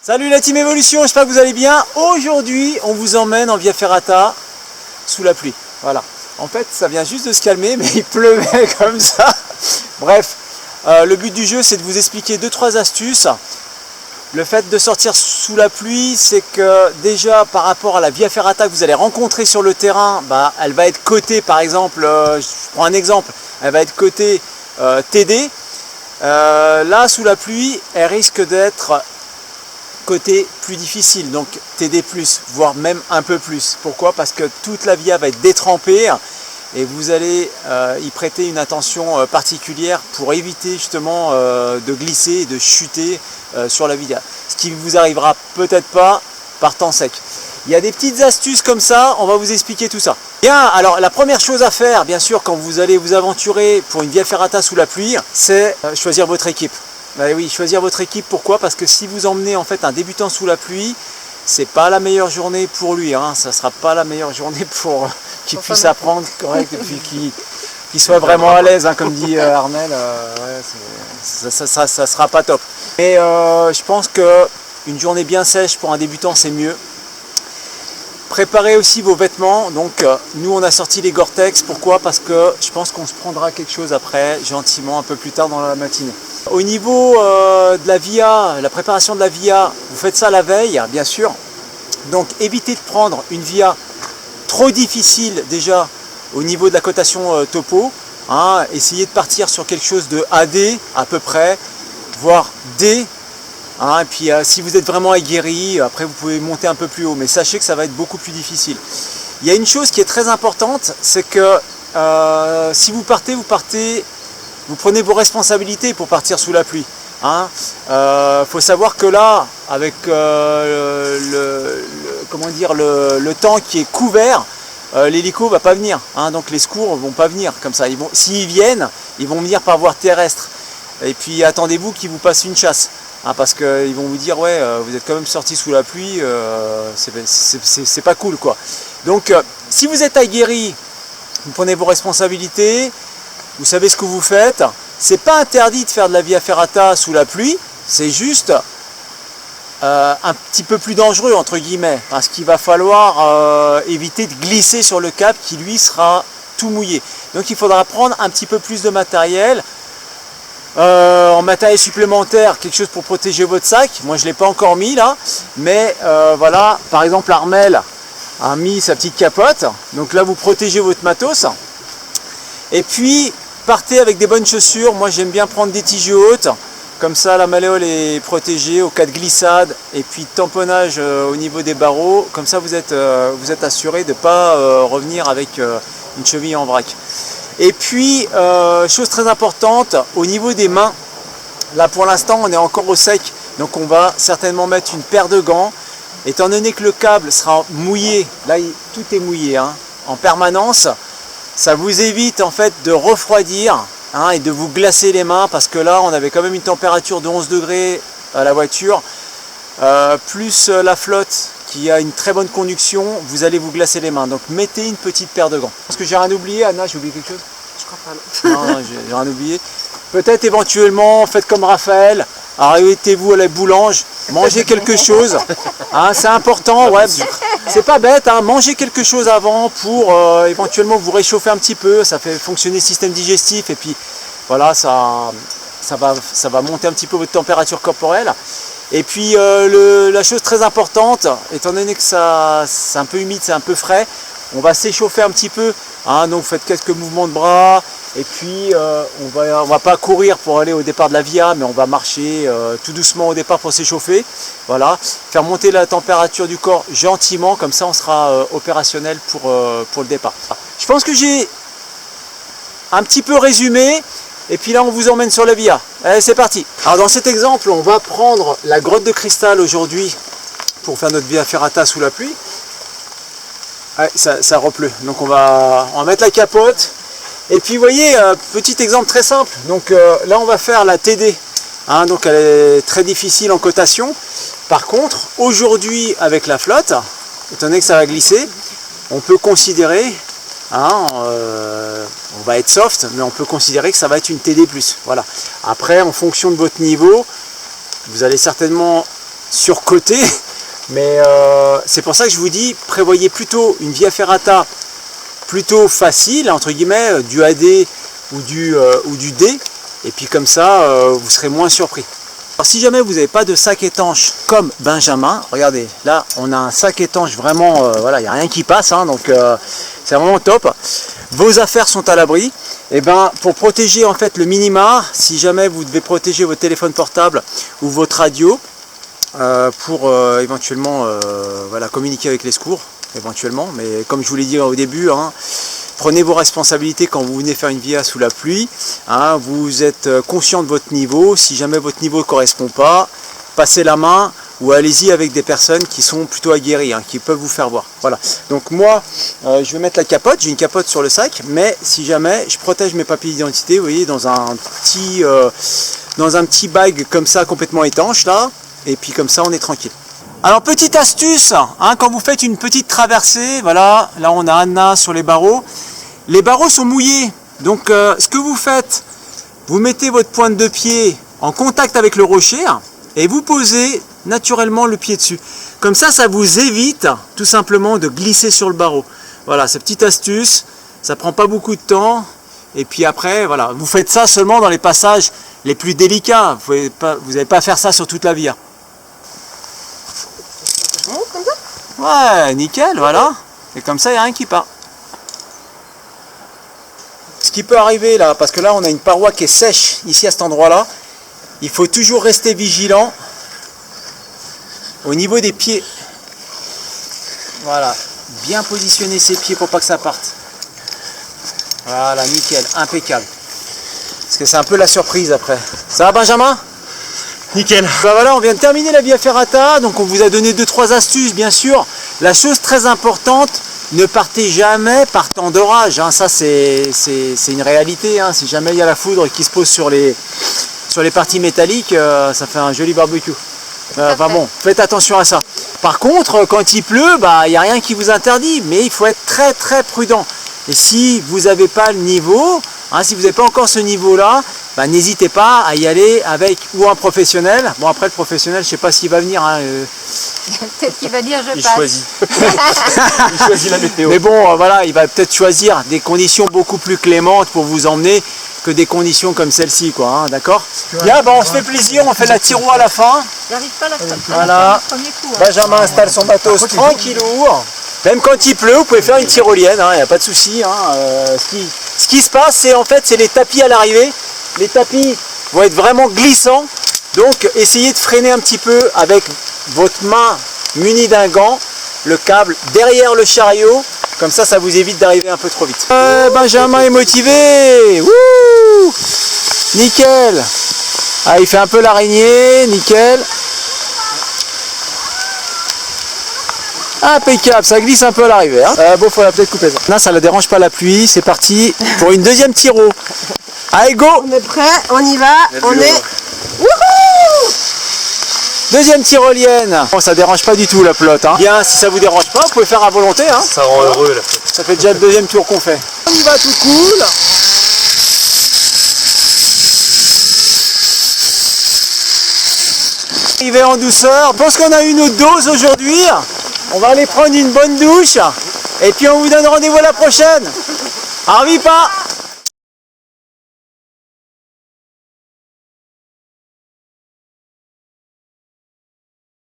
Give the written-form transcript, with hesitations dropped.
Salut la team Evolution, j'espère que vous allez bien. Aujourd'hui, on vous emmène en Via Ferrata sous la pluie. Voilà. En fait, ça vient juste de se calmer, mais il pleuvait comme ça. Bref, le but du jeu, c'est de vous expliquer 2-3 astuces. Le fait de sortir sous la pluie, c'est que déjà par rapport à la Via Ferrata que vous allez rencontrer sur le terrain, elle va être cotée, par exemple, je prends un exemple, elle va être cotée TD. Là, sous la pluie, elle risque d'être côté plus difficile, donc TD+, voire même un peu plus. Pourquoi? Parce que toute la via va être détrempée et vous allez y prêter une attention particulière pour éviter justement de glisser et de chuter sur la via. Ce qui ne vous arrivera peut-être pas par temps sec. Il y a des petites astuces comme ça, on va vous expliquer tout ça. Bien, alors la première chose à faire, bien sûr, quand vous allez vous aventurer pour une Via Ferrata sous la pluie, c'est choisir votre équipe. Oui, choisir votre équipe, pourquoi? Parce que si vous emmenez en fait un débutant sous la pluie, c'est pas la meilleure journée pour lui, hein. Ça sera pas la meilleure journée pour qu'il puisse apprendre correct et puis qu'il soit vraiment à l'aise, hein, comme dit Armel, ça sera pas top. Et je pense que une journée bien sèche pour un débutant, c'est mieux. Préparez aussi vos vêtements, donc nous on a sorti les Gore-Tex, pourquoi? Parce que je pense qu'on se prendra quelque chose après, gentiment, un peu plus tard dans la matinée. Au niveau de la via, la préparation de la via, vous faites ça la veille, bien sûr, donc évitez de prendre une via trop difficile déjà au niveau de la cotation topo, hein. Essayez de partir sur quelque chose de AD à peu près, voire D. Et puis si vous êtes vraiment aguerri, après vous pouvez monter un peu plus haut, mais sachez que ça va être beaucoup plus difficile. Il y a une chose qui est très importante, c'est que si vous partez, vous prenez vos responsabilités pour partir sous la pluie. Faut savoir que là, avec le temps qui est couvert, l'hélico va pas venir, donc les secours vont pas venir comme ça. S'ils viennent, ils vont venir par voie terrestre. Et puis attendez-vous qu'ils vous passent une chasse. Parce qu'ils vont vous dire ouais, vous êtes quand même sorti sous la pluie, c'est pas cool quoi. Donc si vous êtes aguerri, vous prenez vos responsabilités, vous savez ce que vous faites. C'est pas interdit de faire de la Via Ferrata sous la pluie, c'est juste un petit peu plus dangereux entre guillemets, parce qu'il va falloir éviter de glisser sur le cap qui lui sera tout mouillé. Donc il faudra prendre un petit peu plus de matériel. En matériel supplémentaire, quelque chose pour protéger votre sac. Moi je ne l'ai pas encore mis là, mais voilà, par exemple Armel a mis sa petite capote, donc là vous protégez votre matos. Et puis partez avec des bonnes chaussures. Moi j'aime bien prendre des tiges hautes, comme ça la malléole est protégée au cas de glissade, et puis tamponnage au niveau des barreaux, comme ça vous êtes assuré de ne pas revenir avec une cheville en vrac. Et puis, chose très importante, au niveau des mains, là pour l'instant on est encore au sec, donc on va certainement mettre une paire de gants, étant donné que le câble sera mouillé, là tout est mouillé en permanence, ça vous évite en fait de refroidir et de vous glacer les mains, parce que là on avait quand même une température de 11 degrés à la voiture, plus la flotte qui a une très bonne conduction, vous allez vous glacer les mains. Donc mettez une petite paire de gants. Est-ce que j'ai rien oublié, Anna? J'ai oublié quelque chose? Je crois pas, non. Non, j'ai rien oublié. Peut-être éventuellement, faites comme Raphaël, arrêtez-vous à la boulange, mangez quelque chose. C'est important, ouais. C'est pas bête, mangez quelque chose avant pour éventuellement vous réchauffer un petit peu. Ça fait fonctionner le système digestif et puis voilà, ça va monter un petit peu votre température corporelle. Et puis la chose très importante, étant donné que c'est un peu humide, c'est un peu frais, on va s'échauffer un petit peu, donc faites quelques mouvements de bras, et puis on va pas courir pour aller au départ de la via, mais on va marcher tout doucement au départ pour s'échauffer, voilà, faire monter la température du corps gentiment, comme ça on sera opérationnel pour le départ. Je pense que j'ai un petit peu résumé. Et puis là on vous emmène sur la via. Allez, c'est parti. Alors dans cet exemple on va prendre la grotte de cristal aujourd'hui pour faire notre Via Ferrata sous la pluie. Ouais, ça repleut, donc on va mettre la capote. Et puis vous voyez, petit exemple très simple, donc là on va faire la TD, donc elle est très difficile en cotation. Par contre aujourd'hui avec la flotte, étant donné que ça va glisser, on peut considérer, on va être soft, mais on peut considérer que ça va être une TD+. Voilà. Après, en fonction de votre niveau, vous allez certainement surcoté, mais c'est pour ça que je vous dis, prévoyez plutôt une via ferrata plutôt facile, entre guillemets, du AD ou du D, et puis comme ça, vous serez moins surpris. Alors si jamais vous n'avez pas de sac étanche comme Benjamin, regardez, là on a un sac étanche vraiment, voilà, il n'y a rien qui passe, hein, donc c'est vraiment top. Vos affaires sont à l'abri. Et ben pour protéger en fait le minima, si jamais vous devez protéger votre téléphone portable ou votre radio, pour éventuellement voilà, communiquer avec les secours, éventuellement, mais comme je vous l'ai dit au début, hein, prenez vos responsabilités quand vous venez faire une via sous la pluie, hein, vous êtes conscient de votre niveau, si jamais votre niveau ne correspond pas, passez la main ou allez-y avec des personnes qui sont plutôt aguerries, hein, qui peuvent vous faire voir. Voilà, donc moi je vais mettre la capote, j'ai une capote sur le sac, mais si jamais je protège mes papiers d'identité, vous voyez, dans un petit bag comme ça complètement étanche là, et puis comme ça on est tranquille. Alors petite astuce, hein, quand vous faites une petite traversée, voilà, là on a Anna sur les barreaux sont mouillés, donc ce que vous faites, vous mettez votre pointe de pied en contact avec le rocher et vous posez naturellement le pied dessus. Comme ça, ça vous évite tout simplement de glisser sur le barreau. Voilà, cette petite astuce, ça prend pas beaucoup de temps, et puis après, voilà, vous faites ça seulement dans les passages les plus délicats, vous n'allez pas faire ça sur toute la via. Comme ça ? Ouais, nickel, voilà. Et comme ça, il n'y a rien qui part. Ce qui peut arriver là, parce que là, on a une paroi qui est sèche ici à cet endroit-là, il faut toujours rester vigilant au niveau des pieds. Voilà, bien positionner ses pieds pour pas que ça parte. Voilà, nickel, impeccable. Parce que c'est un peu la surprise après. Ça va Benjamin ? Nickel. Ben voilà, on vient de terminer la via ferrata, donc on vous a donné 2-3 astuces bien sûr. La chose très importante, ne partez jamais par temps d'orage, hein. Ça c'est une réalité, hein. Si jamais il y a la foudre qui se pose sur les parties métalliques, ça fait un joli barbecue. Enfin bon, faites attention à ça. Par contre, quand il pleut, bah, il n'y a rien qui vous interdit, mais il faut être très très prudent. Et si vous n'avez pas le niveau, hein, si vous n'avez pas encore ce niveau-là, bah, n'hésitez pas à y aller avec ou un professionnel. Bon après le professionnel, je ne sais pas s'il va venir. Hein, peut-être qu'il va dire je il passe. Choisit. Il choisit la météo. Mais bon, voilà, il va peut-être choisir des conditions beaucoup plus clémentes pour vous emmener que des conditions comme celle-ci, quoi, hein, d'accord ? Bien, bah, on se fait plaisir, on fait la tiro à la fin. J'arrive pas à la faire. Voilà. Premier coup, hein. Benjamin installe son bateau tranquillou. Même quand il pleut, vous pouvez faire une tyrolienne, il n'y a pas de souci. Hein. Ce qui se passe, c'est en fait, c'est les tapis à l'arrivée. Les tapis vont être vraiment glissants. Donc, essayez de freiner un petit peu avec votre main munie d'un gant, le câble derrière le chariot. Comme ça, ça vous évite d'arriver un peu trop vite. Benjamin est motivé. Wouh, nickel. Ah, il fait un peu l'araignée, nickel. Impeccable, ça glisse un peu à l'arrivée. Hein. Bon, faudrait peut-être couper ça. Là, ça ne dérange pas la pluie. C'est parti pour une deuxième tiro. Allez, go. On est prêt, on y va, on est... Wouhou! Deuxième tyrolienne. Bon, ça dérange pas du tout la pelote. Hein. Bien, si ça vous dérange pas, vous pouvez faire à volonté. Hein. Ça rend heureux la flotte. Ça fait déjà le deuxième tour qu'on fait. On y va tout cool. Arrivé en douceur. Je pense qu'on a eu notre dose aujourd'hui. On va aller prendre une bonne douche. Et puis on vous donne rendez-vous à la prochaine. Arrive pas.